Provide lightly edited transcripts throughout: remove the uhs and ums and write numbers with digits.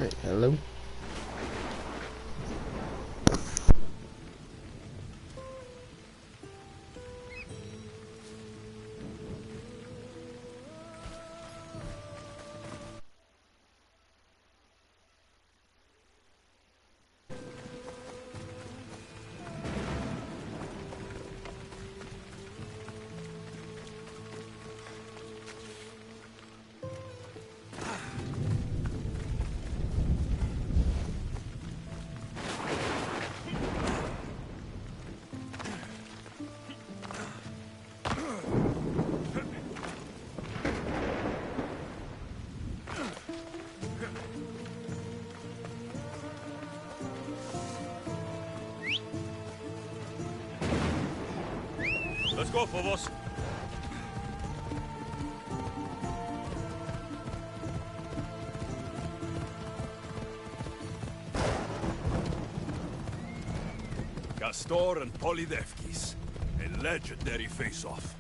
Right, hello. Let's go, Phobos. Castor and Polydevkis. A legendary face-off.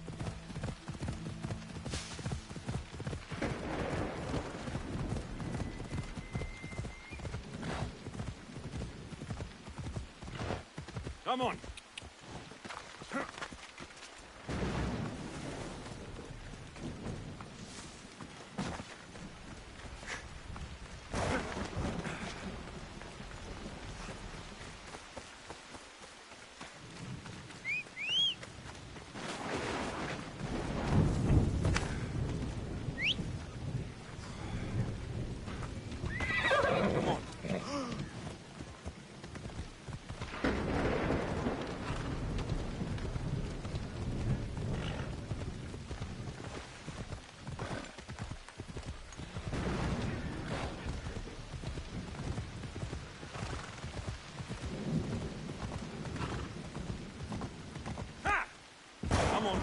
Come on. Come on.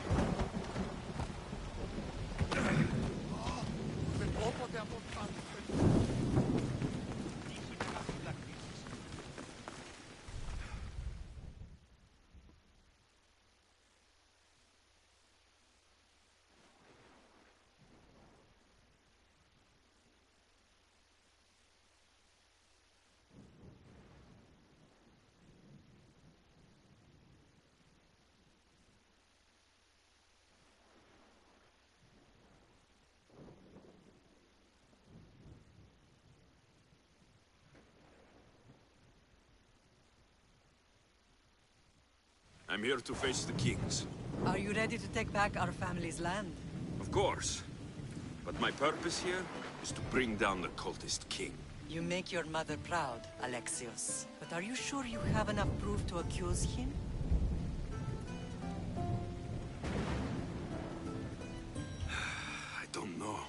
I'm here to face the kings. Are you ready to take back our family's land? Of course. But my purpose here is to bring down the cultist king. You make your mother proud, Alexios. But are you sure you have enough proof to accuse him? I don't know.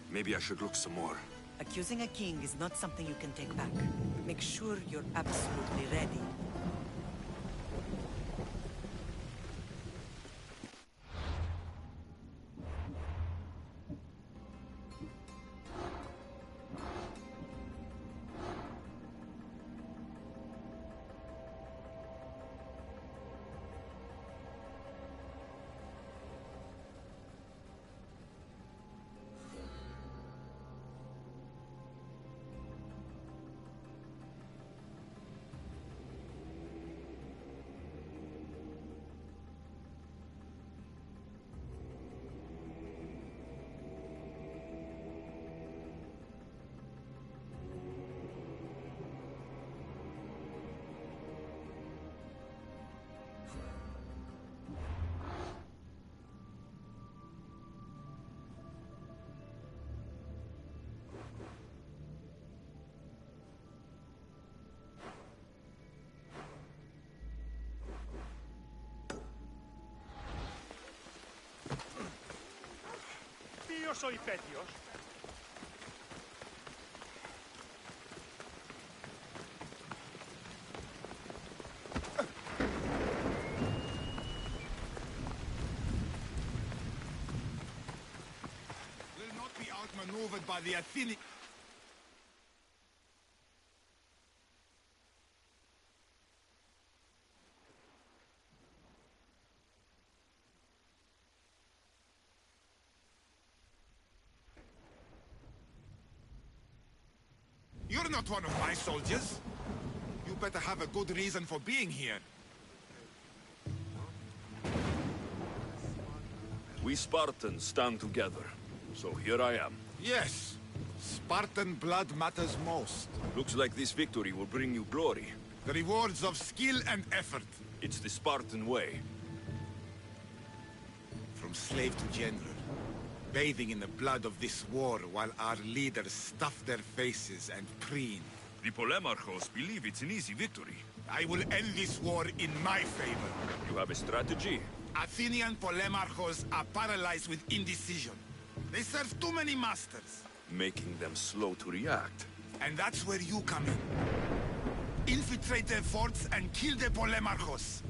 Maybe I should look some more. Accusing a king is not something you can take back. Make sure you're absolutely ready. Ποιος ο υπέτειος? Will not be outmaneuvered by the Athenians. You're not one of my soldiers. You better have a good reason for being here. We Spartans stand together, so here I am. Yes. Spartan blood matters most. Looks like this victory will bring you glory. The rewards of skill and effort. It's the Spartan way. From slave to general. Bathing in the blood of this war while our leaders stuff their faces and preen. The Polemarchos believe it's an easy victory. I will end this war in my favor. You have a strategy? Athenian Polemarchos are paralyzed with indecision. They serve too many masters. Making them slow to react. And that's where you come in. Infiltrate their forts and kill the Polemarchos.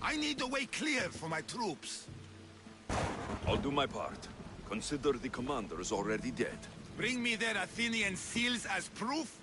I need a way clear for my troops. I'll do my part. Consider the commander is already dead. Bring me their Athenian seals as proof?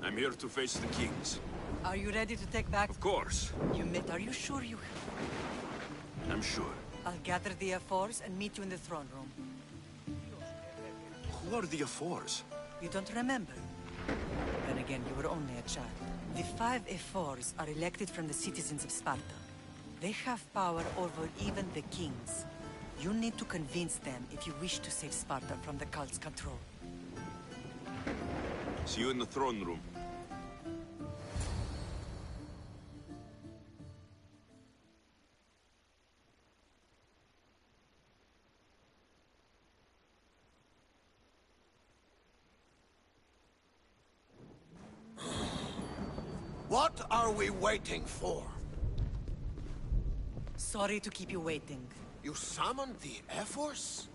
I'm here to face the kings. Are you ready to take back? Of course. Are you sure you... I'm sure. I'll gather the F4s and meet you in the throne room. Who are the F4s? You don't remember? Then again, you were only a child. The 5 F4s are elected from the citizens of Sparta. They have power over even the kings. You need to convince them if you wish to save Sparta from the cult's control. See you in the throne room. What are we waiting for? Sorry to keep you waiting. You summoned the Air Force?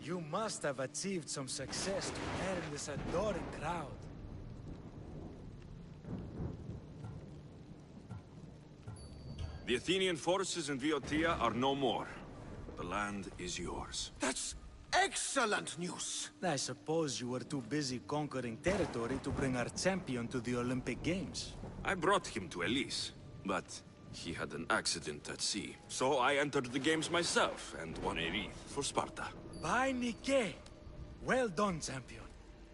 You must have achieved some success to earn this adoring crowd. The Athenian forces in Viotia are no more. The land is yours. That's excellent news! I suppose you were too busy conquering territory to bring our champion to the Olympic Games. I brought him to Elise, but he had an accident at sea. So I entered the games myself and won a wreath for Sparta. By Nike! Well done, champion.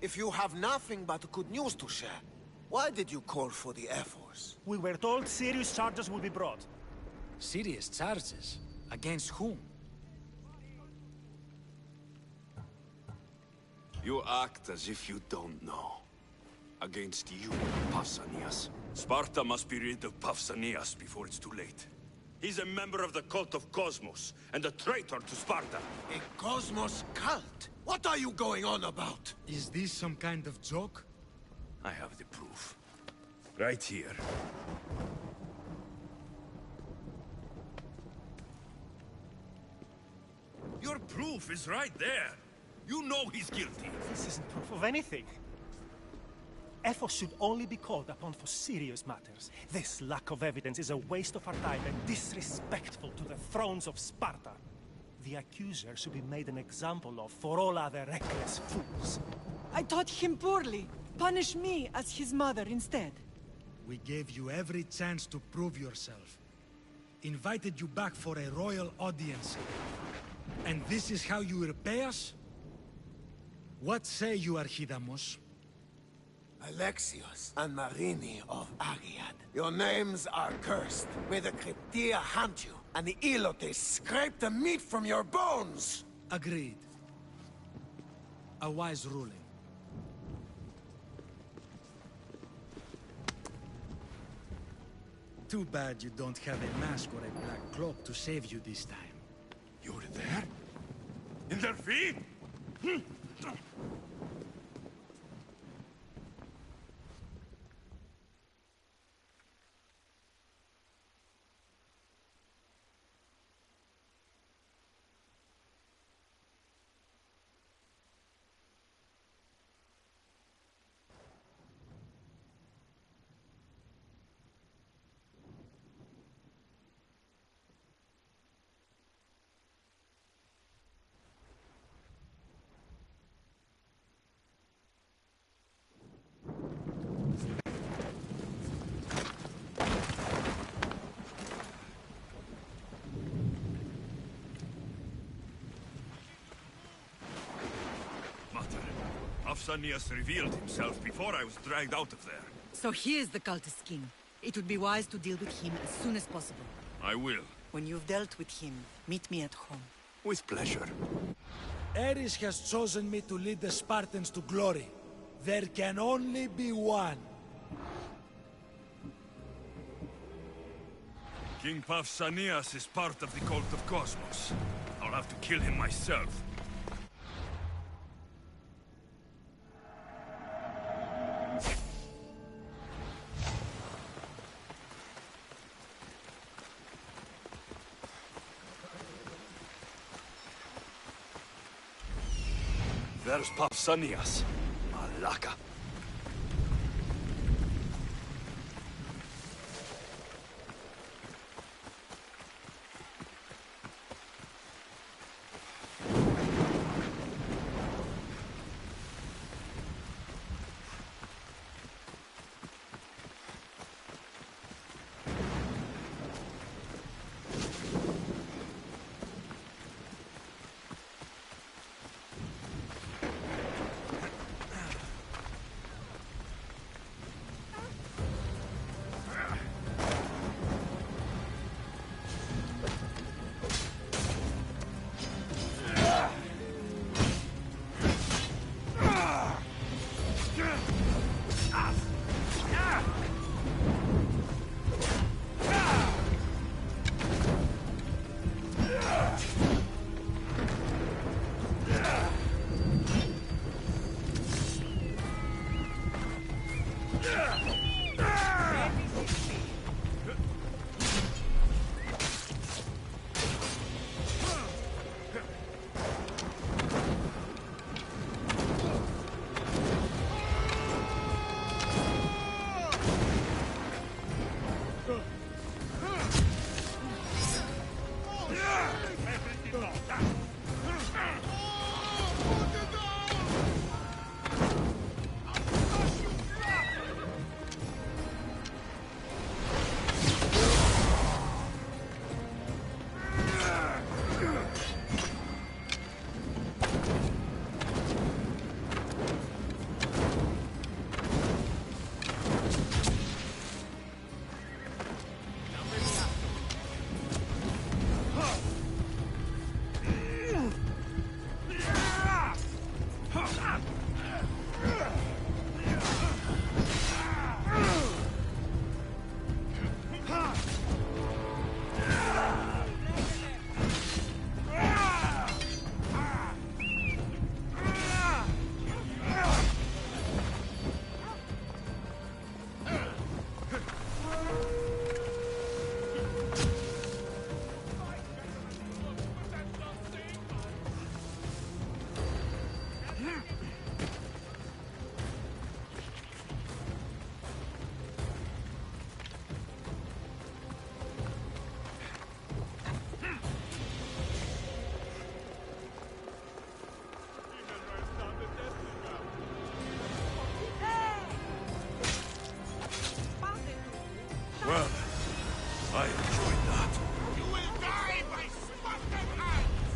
If you have nothing but good news to share, why did you call for the Air Force? We were told serious charges will be brought. Serious charges? Against whom? You act as if you don't know. Against you, Pausanias. Sparta must be rid of Pausanias before it's too late. He's a member of the cult of Cosmos, and a traitor to Sparta. A Cosmos cult? What are you going on about? Is this some kind of joke? I have the proof. Right here. Your proof is right there. You know he's guilty. This isn't proof of anything. Efforts should only be called upon for serious matters. This lack of evidence is a waste of our time and disrespectful to the thrones of Sparta. The accuser should be made an example of for all other reckless fools. I taught him poorly. Punish me as his mother instead. We gave you every chance to prove yourself. Invited you back for a royal audience. And this is how you repay us? What say you, Archidamos? Alexios and Marini of Agiad. Your names are cursed. May the Cryptia hunt you, and the Ilotes scrape the meat from your bones! Agreed. A wise ruling. Too bad you don't have a mask or a black cloak to save you this time. You were there? In their feet? Pausanias revealed himself before I was dragged out of there. So he is the cultist king. It would be wise to deal with him as soon as possible. I will. When you've dealt with him, meet me at home. With pleasure. Ares has chosen me to lead the Spartans to glory. There can only be one. King Pausanias is part of the cult of Cosmos. I'll have to kill him myself. There's Pausanias. Malaka. Well, I enjoyed that. You will die by Spartan hands!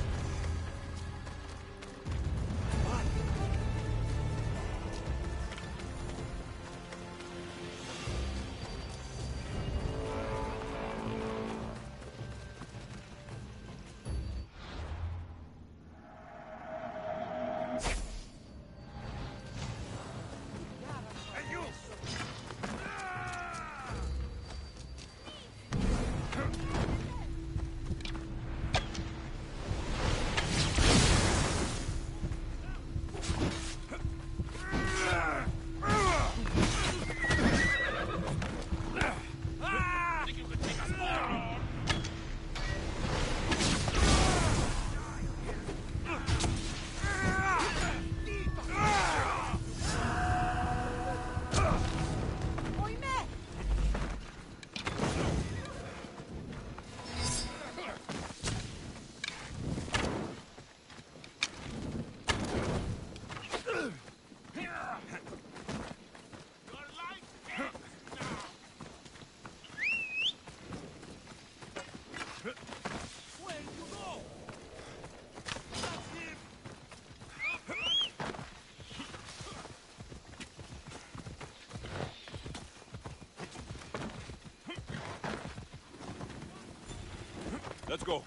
Let's go.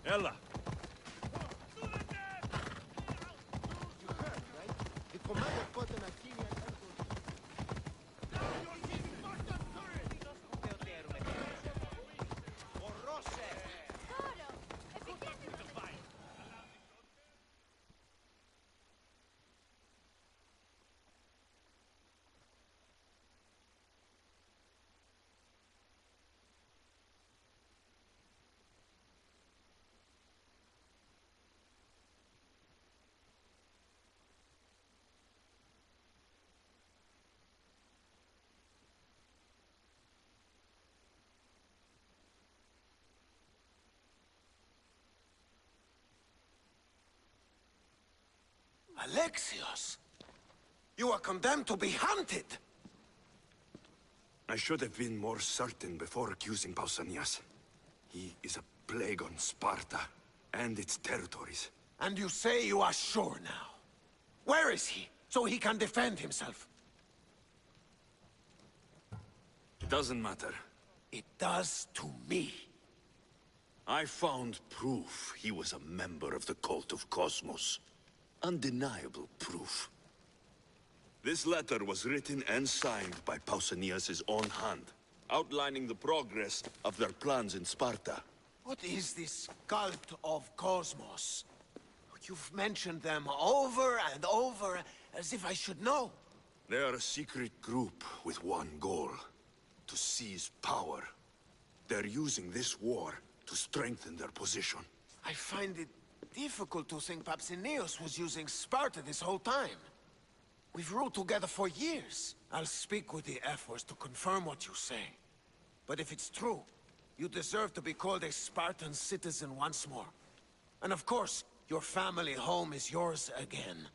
Ella. Alexios! You are condemned to be hunted! I should have been more certain before accusing Pausanias. He is a plague on Sparta and its territories. And you say you are sure now? Where is he, so he can defend himself? It doesn't matter. It does to me. I found proof he was a member of the cult of Cosmos. Undeniable proof. This letter was written and signed by Pausanias' own hand, outlining the progress of their plans in Sparta. What is this cult of Cosmos? You've mentioned them over and over, as if I should know. They are a secret group with one goal: to seize power. They're using this war to strengthen their position. I find it difficult to think Pausanias was using Sparta this whole time. We've ruled together for years. I'll speak with the F-Force to confirm what you say. But if it's true, you deserve to be called a Spartan citizen once more. And of course, your family home is yours again.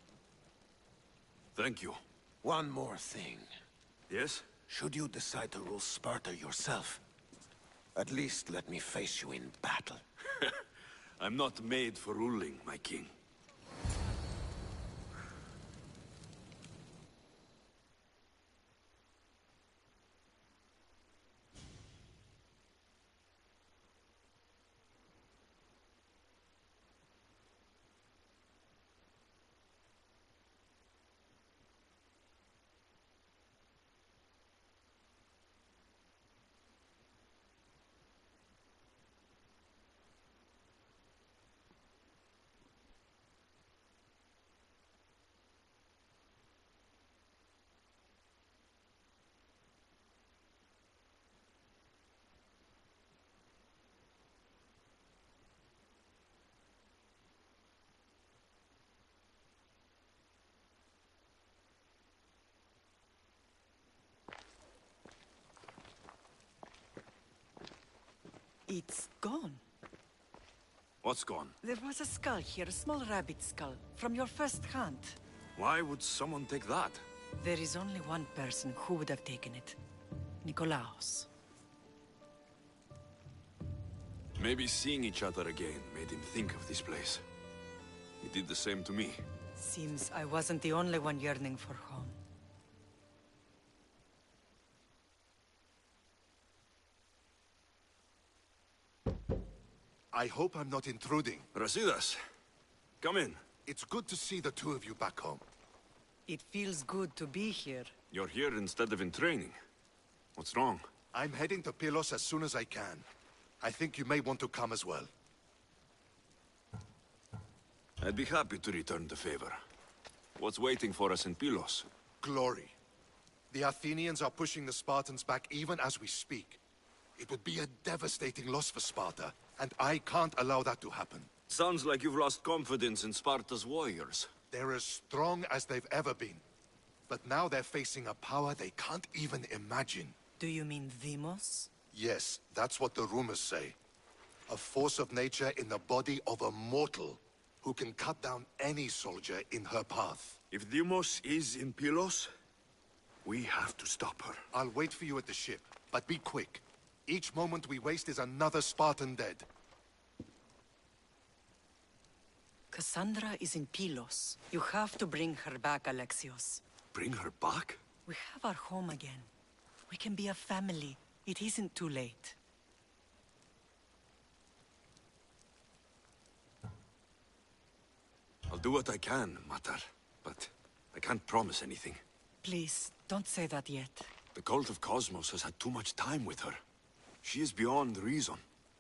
Thank you. One more thing. Yes? Should you decide to rule Sparta yourself, at least let me face you in battle. I'm not made for ruling, my king. It's gone. What's gone? There was a skull here, a small rabbit skull, from your first hunt. Why would someone take that? There is only one person who would have taken it. Nikolaos. Maybe seeing each other again made him think of this place. He did the same to me. Seems I wasn't the only one yearning for home. I hope I'm not intruding. Rasidas, come in. It's good to see the two of you back home. It feels good to be here. You're here instead of in training. What's wrong? I'm heading to Pylos as soon as I can. I think you may want to come as well. I'd be happy to return the favor. What's waiting for us in Pylos? Glory. The Athenians are pushing the Spartans back even as we speak. It would be a devastating loss for Sparta, and I can't allow that to happen. Sounds like you've lost confidence in Sparta's warriors. They're as strong as they've ever been. But now they're facing a power they can't even imagine. Do you mean Deimos? Yes, that's what the rumors say. A force of nature in the body of a mortal who can cut down any soldier in her path. If Deimos is in Pylos, we have to stop her. I'll wait for you at the ship, but be quick. Each moment we waste is another Spartan dead. Cassandra is in Pylos. You have to bring her back, Alexios. Bring her back? We have our home again. We can be a family. It isn't too late. I'll do what I can, Matar. But I can't promise anything. Please, don't say that yet. The cult of Cosmos has had too much time with her. She is beyond reason.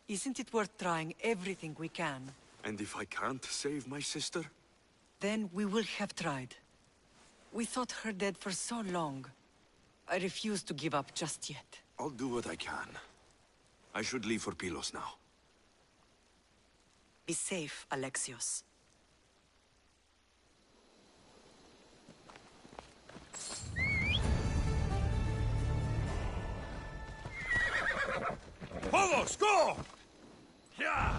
Isn't it worth trying everything we can? And if I can't save my sister? Then we will have tried. We thought her dead for so long. I refuse to give up just yet. I'll do what I can. I should leave for Pylos now. Be safe, Alexios. Vamos, go! Yeah!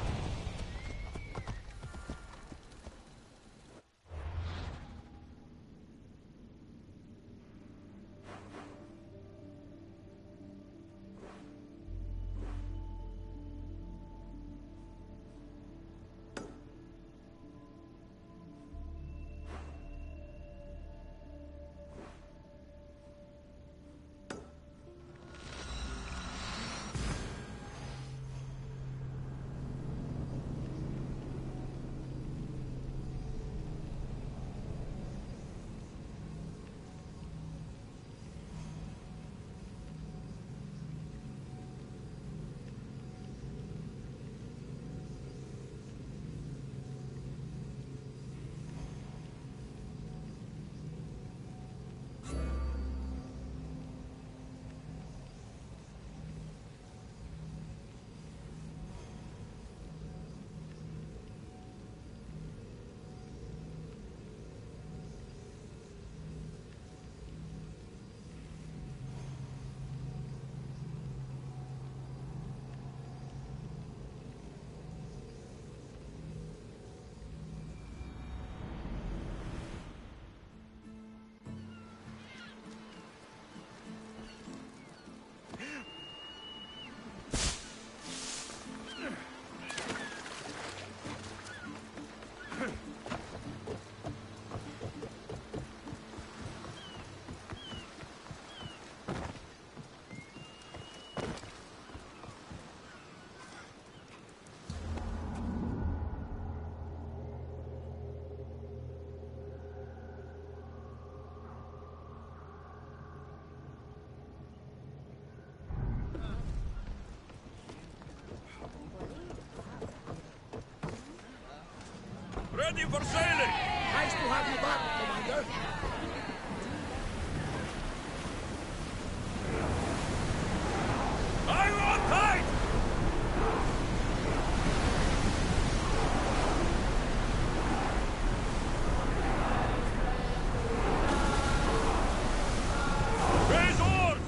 Ready for sailing! Nice to have you back, Commander. I'm on tight! Raise oars!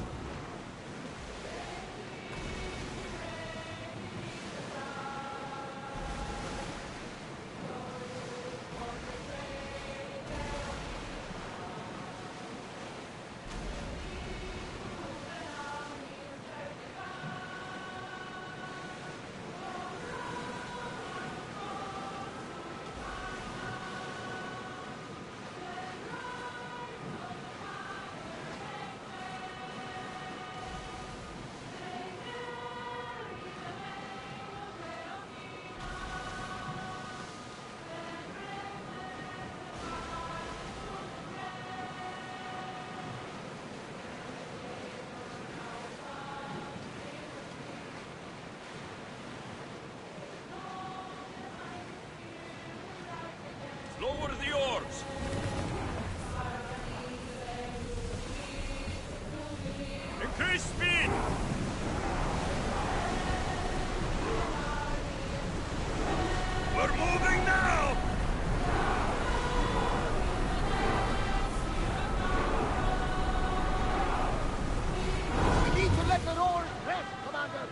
Lower the oars! Increase speed! We're moving now! We need to let the oars rest, Commander.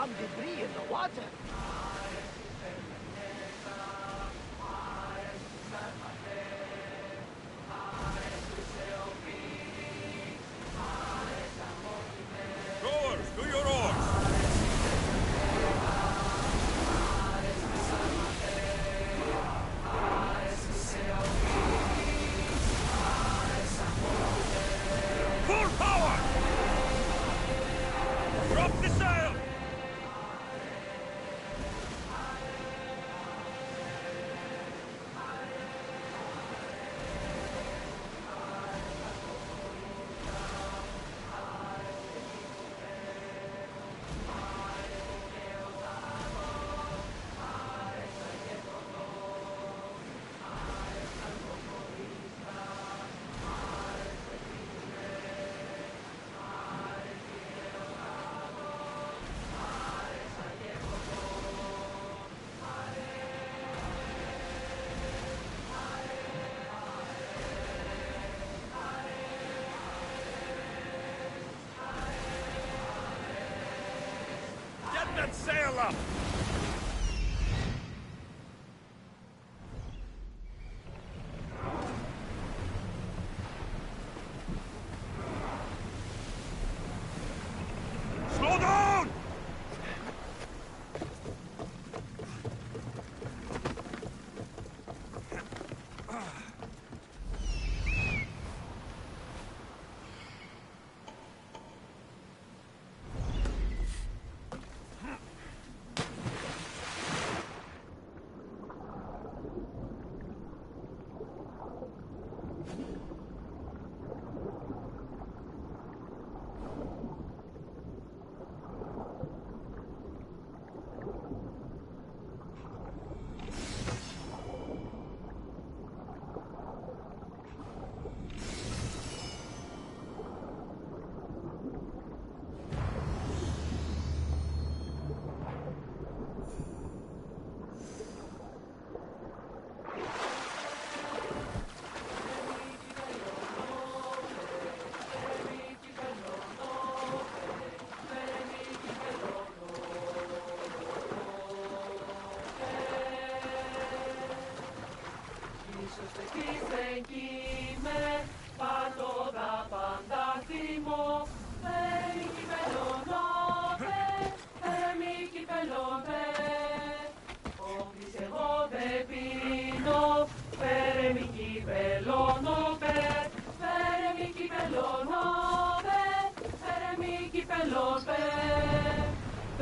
some debris in the water. Rowers, do your oars! Full power! Drop the sail! Get that sail up! Slow down!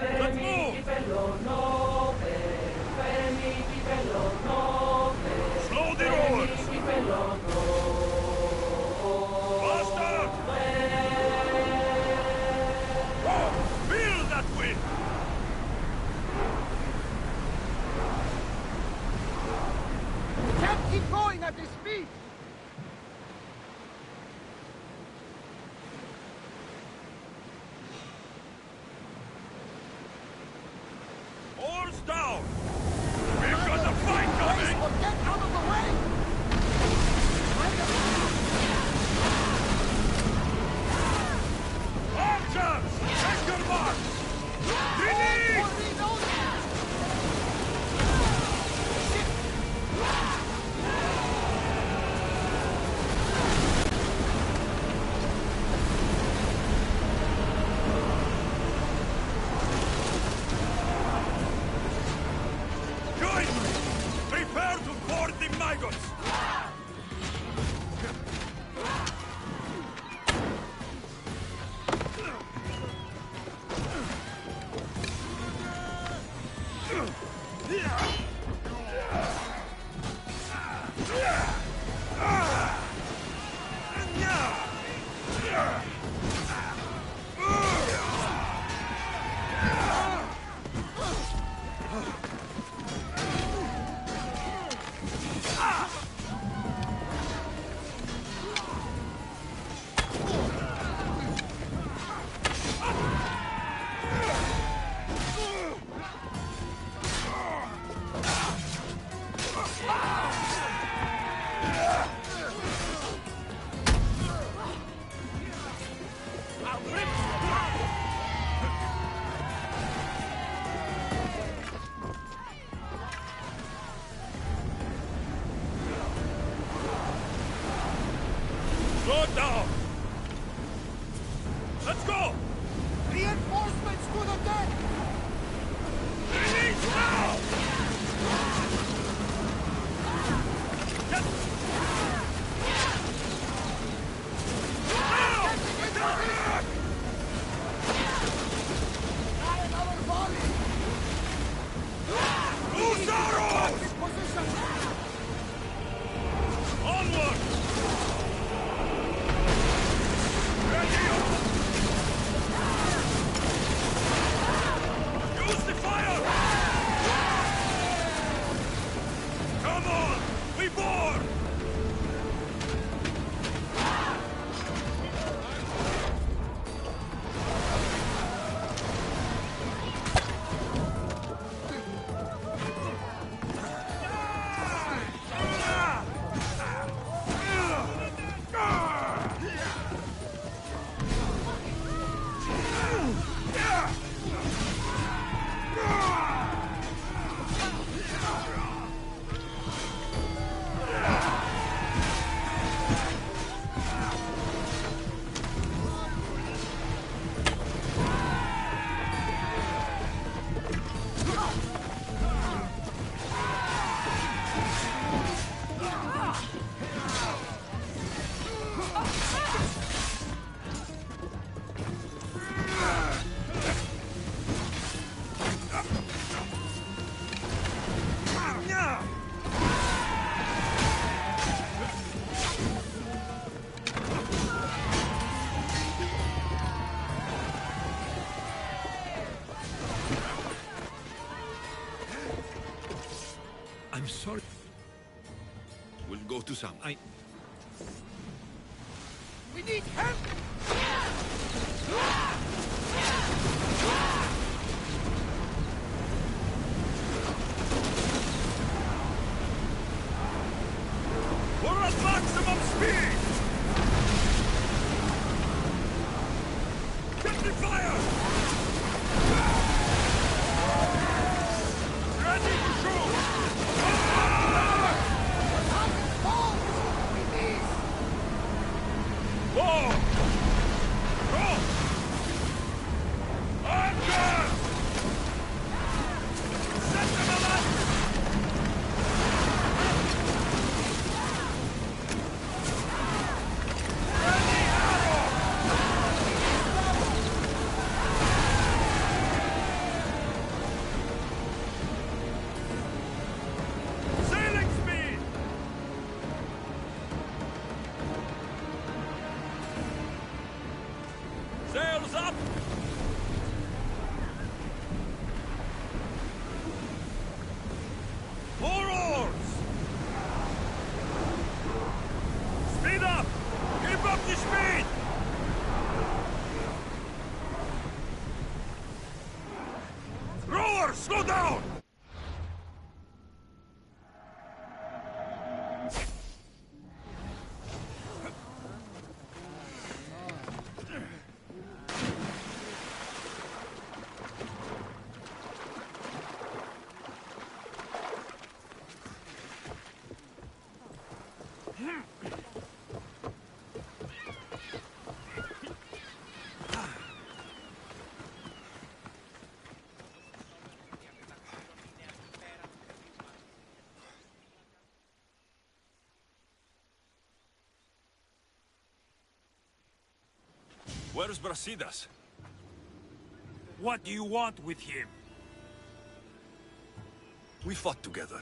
Let's move! Slow the oars! Faster! Feel that wind! Can't keep going at this speed! Oars down! We've got a fight coming! Well, get out of the way! Archers! Take your mark! Release! Join me! Prepare to board to the deck! Release now! Another volley! Husaros! Position! Onward! Ready up! Use the fire! Come on! We board! I'm sorry. We'll go to some. We need help! We're at maximum speed! Get the fire! Ready to shoot! Whoa! Go! Anchor! Set them alight! Ready, arrow! Sailing speed! Sails up! More oars! Speed up! Keep up the speed! Rowers, slow down! Where's Brasidas? What do you want with him? We fought together.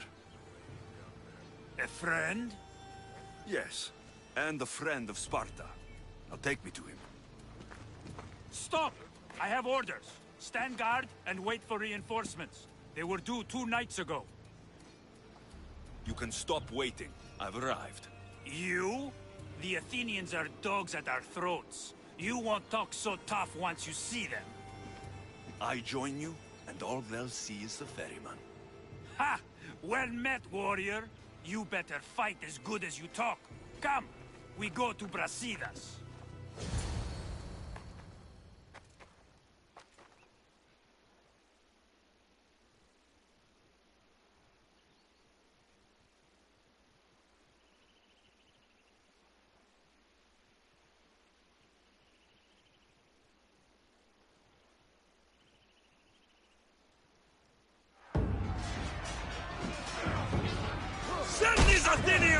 A friend? Yes, and a friend of Sparta. Now take me to him. Stop! I have orders. Stand guard and wait for reinforcements. They were due 2 nights ago. You can stop waiting. I've arrived. You? The Athenians are dogs at our throats. You won't talk so tough once you see them. I join you, and all they'll see is the ferryman. Ha! Well met, warrior. You better fight as good as you talk. Come, we go to Brasidas.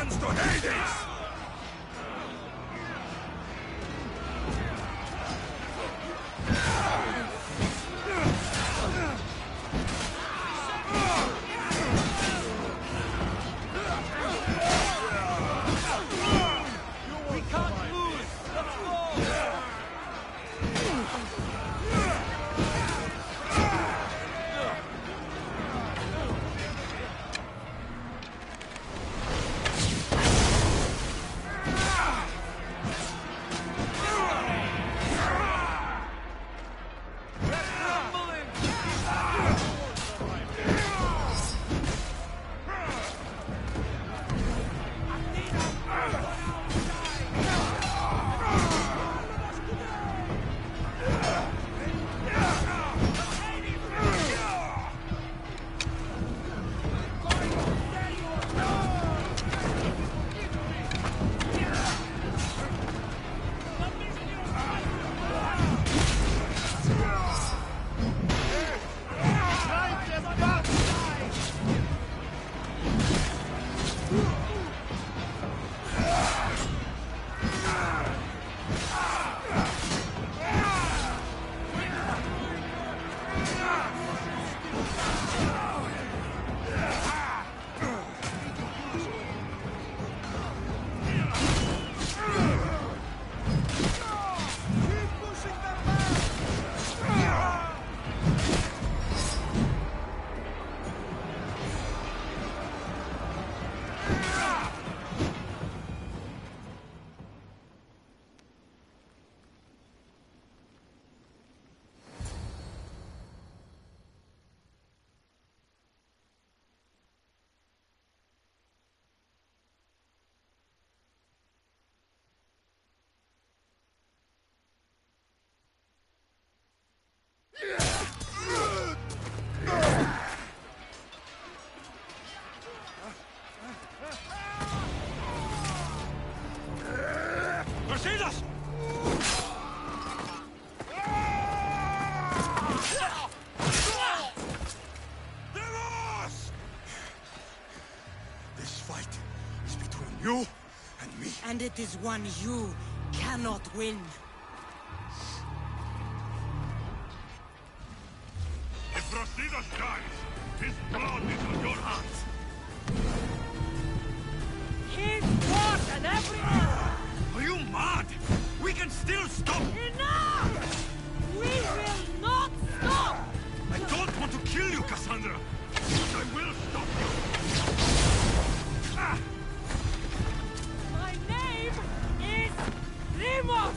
hands to Hades! Mercedes! This fight is between you and me. And it is one you cannot win. If Brasidas dies, his blood is on your hands. His blood and everyone! Are you mad? We can still stop! Enough! We will not stop! I don't want to kill you, Cassandra! But I will stop you! Ah! My name is Rimos!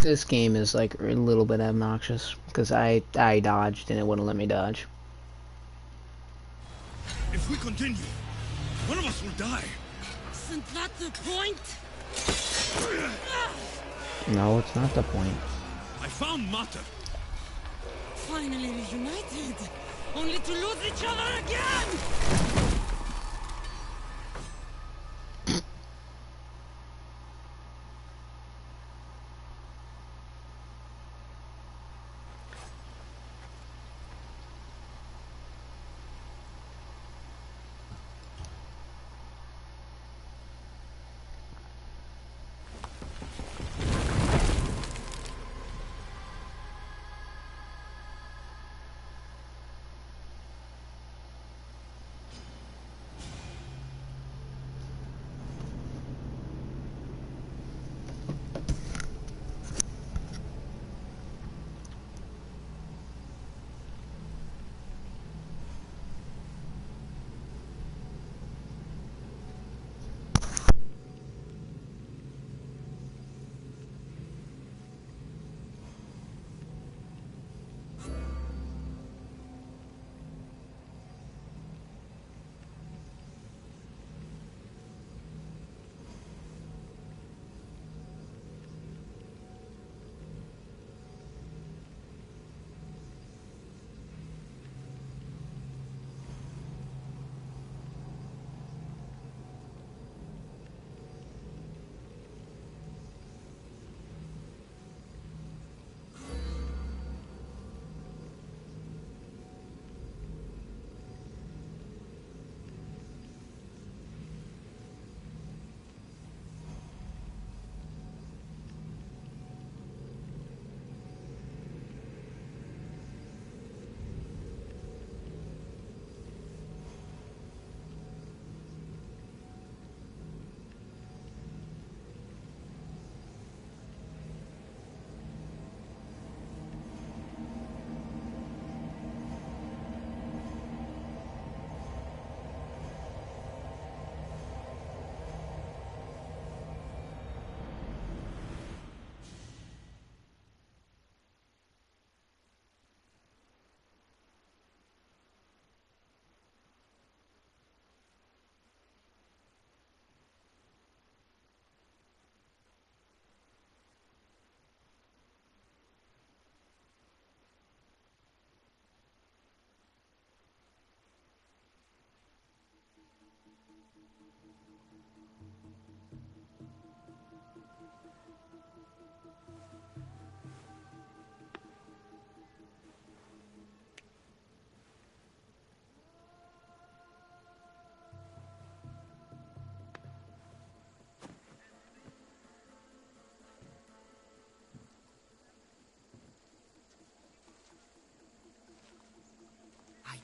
This game is like a little bit obnoxious because I dodged and it wouldn't let me dodge. If we continue, one of us will die. Isn't that the point? No, it's not the point. I found Mater. Finally reunited, only to lose each other again!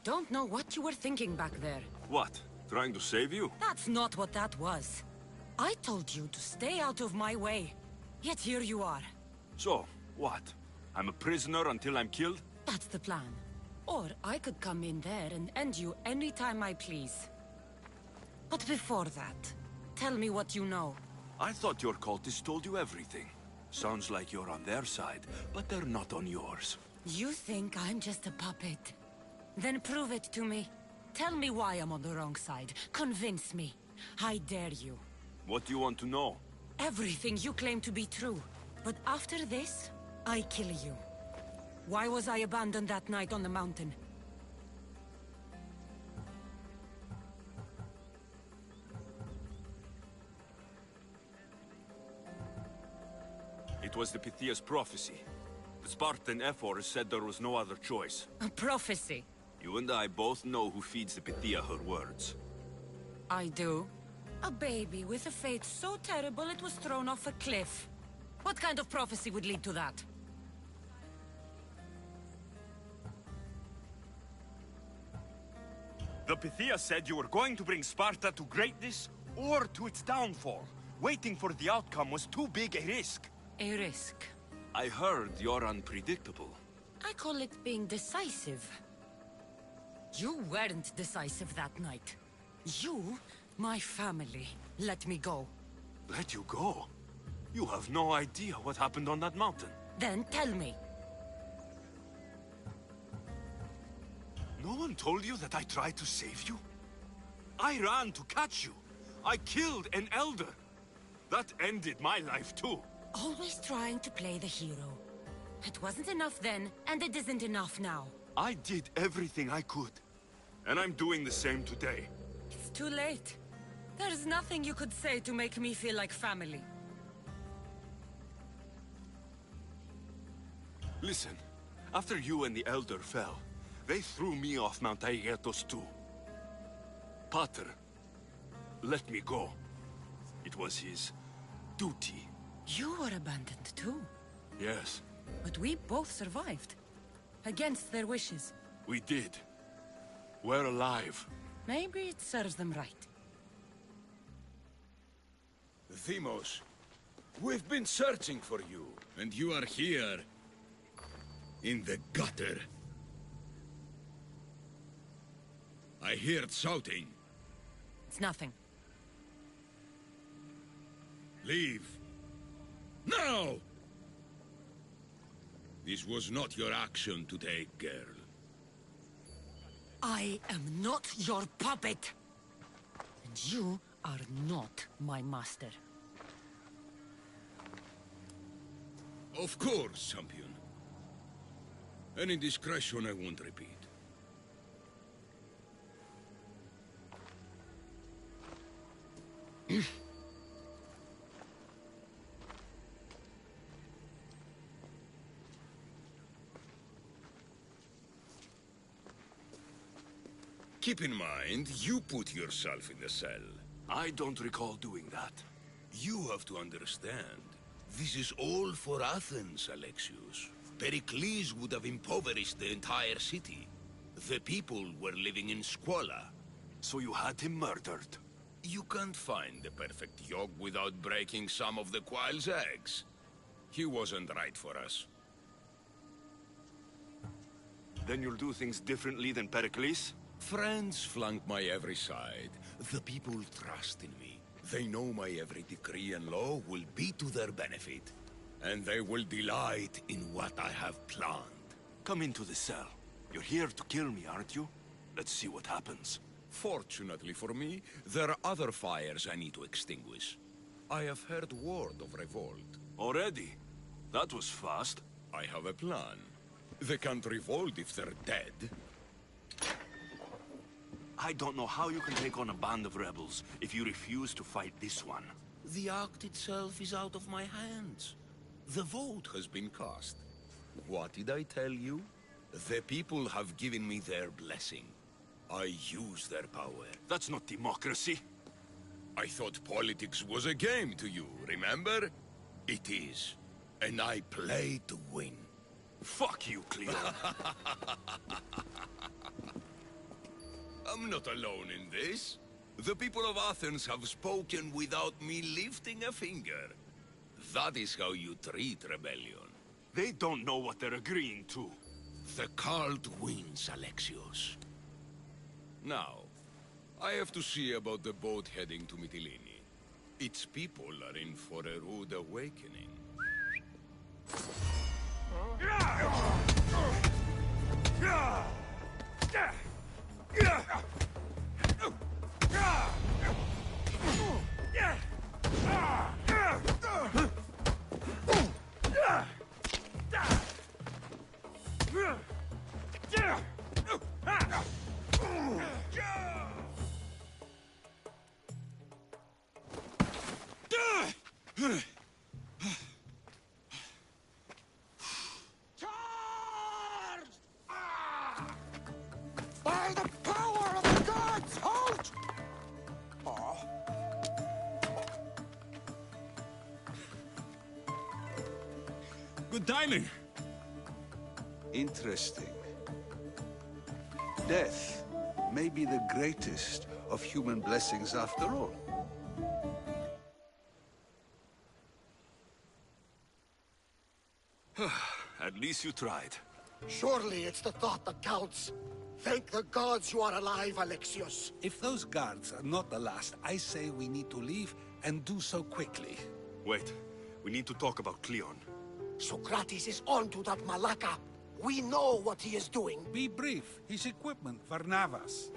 don't know what you were thinking back there. What? Trying to save you? That's not what that was. I told you to stay out of my way. Yet here you are. So, what? I'm a prisoner until I'm killed? That's the plan. Or I could come in there and end you anytime I please. But before that, tell me what you know. I thought your cultists told you everything. Sounds like you're on their side, but they're not on yours. You think I'm just a puppet? Then prove it to me. Tell me why I'm on the wrong side. Convince me. I dare you. What do you want to know? Everything you claim to be true. But after this, I kill you. Why was I abandoned that night on the mountain? It was the Pythia's prophecy. The Spartan ephors said there was no other choice. A prophecy? You and I both know who feeds the Pythia her words. I do. A baby with a fate so terrible it was thrown off a cliff. What kind of prophecy would lead to that? The Pythia said you were going to bring Sparta to greatness or to its downfall. Waiting for the outcome was too big a risk. A risk. I heard you're unpredictable. I call it being decisive. You weren't decisive that night. You, my family, let me go. Let you go? You have no idea what happened on that mountain. Then tell me. No one told you that I tried to save you? I ran to catch you. I killed an elder. That ended my life too. Always trying to play the hero. It wasn't enough then, and it isn't enough now. I did everything I could. And I'm doing the same today. It's too late. There's nothing you could say to make me feel like family. Listen, after you and the Elder fell, they threw me off Mount Aegetos too. Pater let me go. It was his duty. You were abandoned too. Yes. But we both survived. Against their wishes. We did. We're alive. Maybe it serves them right. Themos, we've been searching for you, and you are here. In the gutter. I heard shouting. It's nothing. Leave. Now! This was not your action to take, girl. I am not your puppet. And you are not my master. Of course, champion. An indiscretion I won't repeat. Keep in mind, you put yourself in the cell. I don't recall doing that. You have to understand. This is all for Athens, Alexios. Pericles would have impoverished the entire city. The people were living in squalor. So you had him murdered? You can't find the perfect yolk without breaking some of the quail's eggs. He wasn't right for us. Then you'll do things differently than Pericles? Friends flank my every side. The people trust in me. They know my every decree and law will be to their benefit. And they will delight in what I have planned. Come into the cell. You're here to kill me, aren't you? Let's see what happens. Fortunately for me, there are other fires I need to extinguish. I have heard word of revolt. Already? That was fast. I have a plan. They can't revolt if they're dead. I don't know how you can take on a band of rebels if you refuse to fight this one. The act itself is out of my hands. The vote has been cast. What did I tell you? The people have given me their blessing. I use their power. That's not democracy. I thought politics was a game to you, remember? It is. And I play to win. Fuck you, Cleo. I'm not alone in this. The people of Athens have spoken without me lifting a finger. That is how you treat rebellion. They don't know what they're agreeing to. The cult wins, Alexios. Now, I have to see about the boat heading to Mytilene. Its people are in for a rude awakening. By the power of the gods, halt! Good timing. Interesting. Death may be the greatest of human blessings after all. At least you tried. Surely it's the thought that counts. Thank the gods you are alive, Alexios. If those guards are not the last, I say we need to leave and do so quickly. Wait, we need to talk about Cleon. Socrates is on to that Malaka. We know what he is doing. Be brief. His equipment, Varnavas.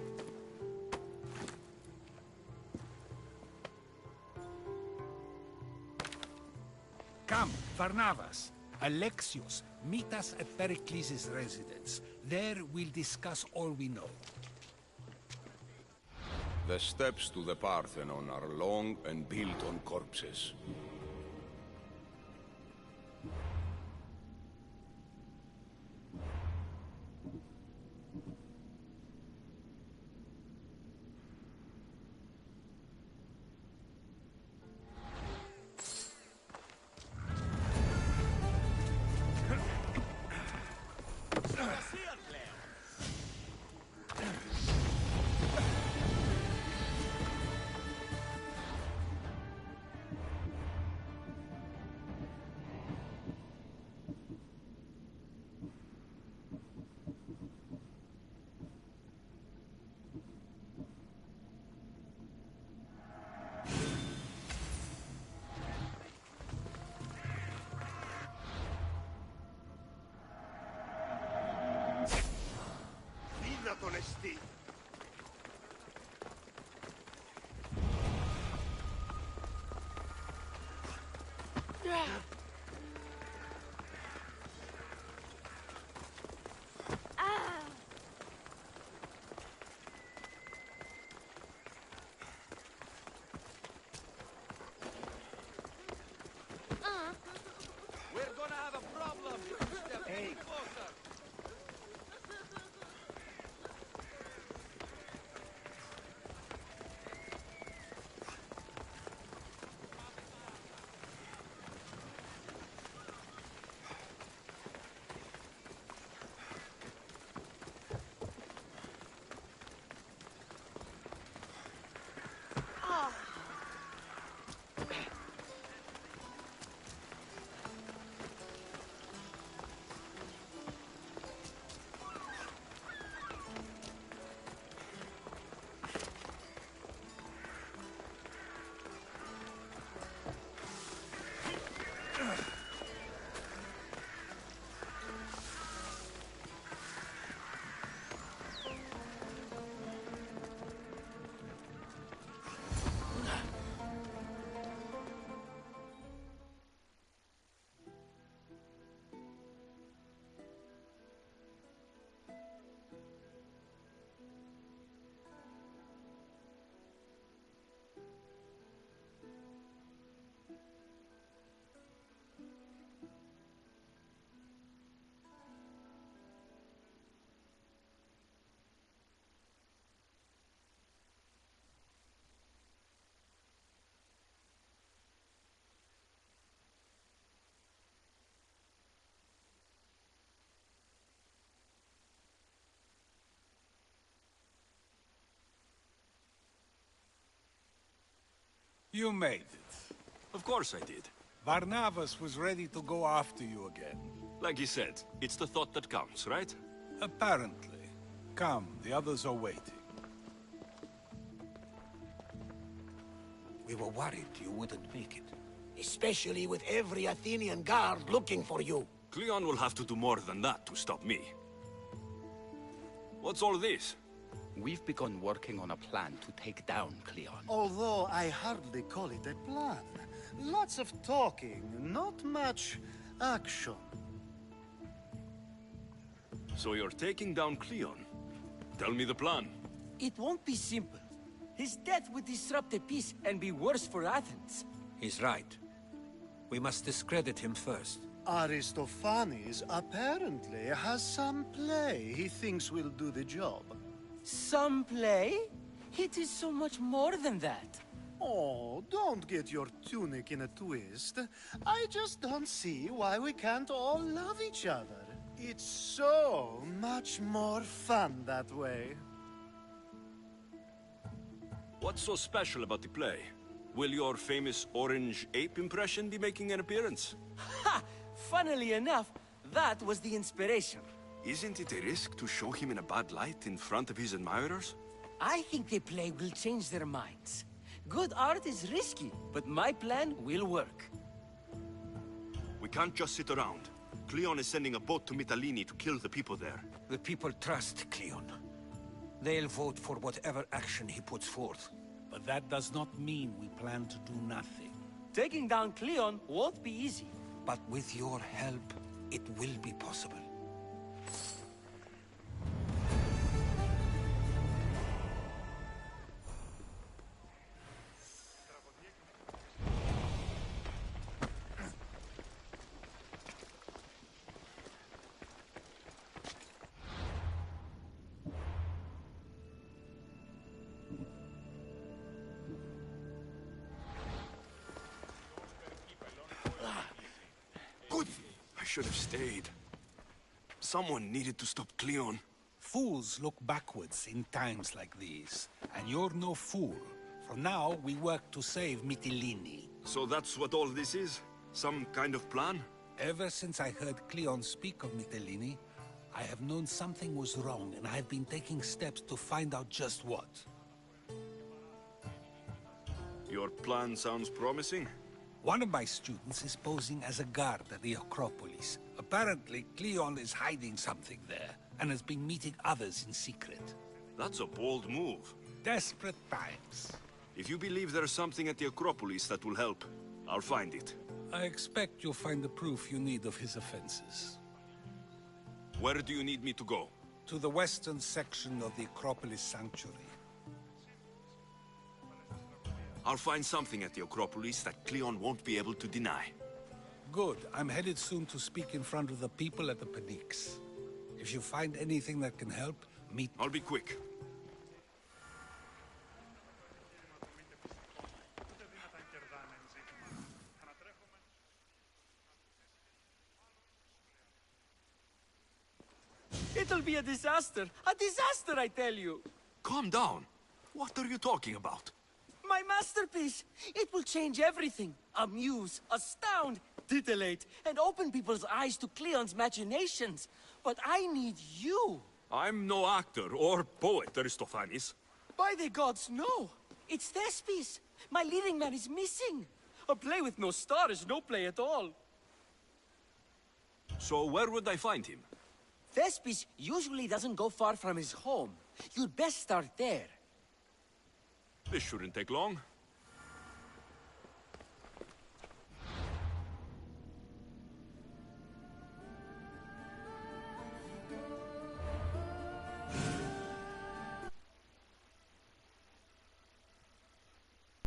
Come, Varnavas. Alexios, meet us at Pericles' residence. There we'll discuss all we know. The steps to the Parthenon are long and built on corpses. Honesty. We're gonna have a problem. Hey. Closer. You made it. Of course I did. Barnabas was ready to go after you again. Like he said, it's the thought that counts, right? Apparently. Come, the others are waiting. We were worried you wouldn't make it. Especially with every Athenian guard looking for you. Cleon will have to do more than that to stop me. What's all this? We've begun working on a plan to take down Cleon. Although I hardly call it a plan. Lots of talking, not much action. So you're taking down Cleon? Tell me the plan. It won't be simple. His death would disrupt the peace and be worse for Athens. He's right. We must discredit him first. Aristophanes apparently has some play he thinks will do the job. Some play? It is so much more than that. Oh, don't get your tunic in a twist. I just don't see why we can't all love each other. It's so much more fun that way. What's so special about the play? Will your famous orange ape impression be making an appearance? Ha! Funnily enough, that was the inspiration. Isn't it a risk to show him in a bad light in front of his admirers? I think the play will change their minds. Good art is risky, but my plan will work. We can't just sit around. Cleon is sending a boat to Mytilene to kill the people there. The people trust Cleon. They'll vote for whatever action he puts forth. But that does not mean we plan to do nothing. Taking down Cleon won't be easy. But with your help, it will be possible. I should have stayed. Someone needed to stop Cleon. Fools look backwards in times like these. And you're no fool. For now, we work to save Mytilene. So that's what all this is? Some kind of plan? Ever since I heard Cleon speak of Mytilene, I have known something was wrong, and I have been taking steps to find out just what. Your plan sounds promising. One of my students is posing as a guard at the Acropolis. Apparently, Cleon is hiding something there, and has been meeting others in secret. That's a bold move. Desperate times. If you believe there's something at the Acropolis that will help, I'll find it. I expect you'll find the proof you need of his offenses. Where do you need me to go? To the western section of the Acropolis Sanctuary. I'll find something at the Acropolis that Cleon won't be able to deny. Good. I'm headed soon to speak in front of the people at the Pnyx. If you find anything that can help, meet... I'll be quick. It'll be a disaster! A disaster, I tell you! Calm down. What are you talking about? My masterpiece! It will change everything. Amuse, astound, titillate, and open people's eyes to Cleon's machinations. But I need you! I'm no actor or poet, Aristophanes. By the gods, no! It's Thespis! My leading man is missing! A play with no star is no play at all. So where would I find him? Thespis usually doesn't go far from his home. You'd best start there. This shouldn't take long.